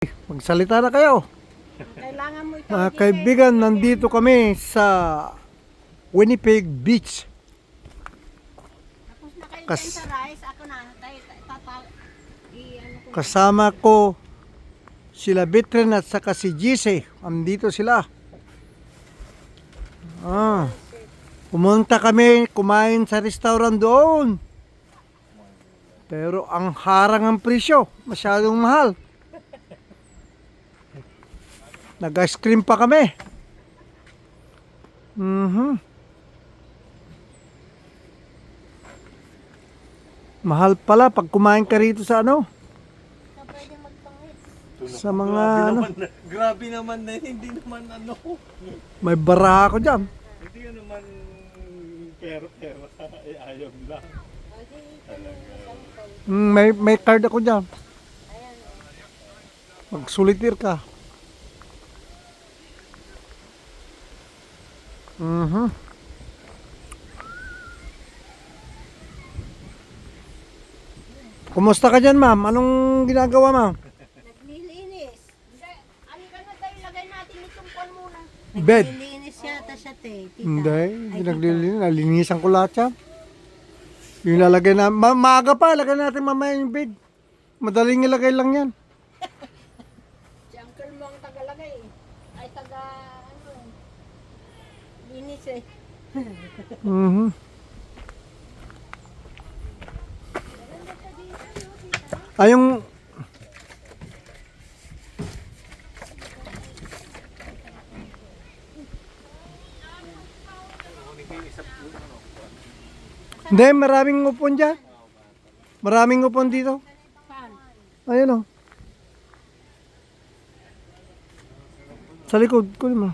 Magsalita na kayo. Kailangan mo ikaw. Mga kaibigan, nandito kami sa Winnipeg Beach. Tapos na kayo Kas- dyan sa rice. Ako na. Kasama ko sila Bitren at saka si Gise. Andito sila. Pumunta kami kumain sa restaurant doon. Pero ang harang ang presyo. Masyadong mahal. Nag-ice cream pa kami. Mahal pala pag kumain ka rito sa ano? Sa mga ano? Grabe naman na hindi naman ano. May bara ako dyan. Hindi ka naman pero ayaw lang. May card ako dyan. Magsulitir ka. Kumusta ka dyan, ma'am? Anong ginagawa, ma'am? Naglilinis. Ano ka na tayo? Lagay natin itong pan muna. Bed. Naglilinis yata siya, te. Tita. Hindi naglilinis. Nalinisan ko lahat yan. Yung lalagay na, maaga pa, lagay natin mamaya yung bed. Madaling ilagay lang yan. Si uncle mo ang tagalagay. Ay, linis eh. Yung hindi, maraming upon dyan. Maraming upon dito. Ayun o. Sa likod ko naman.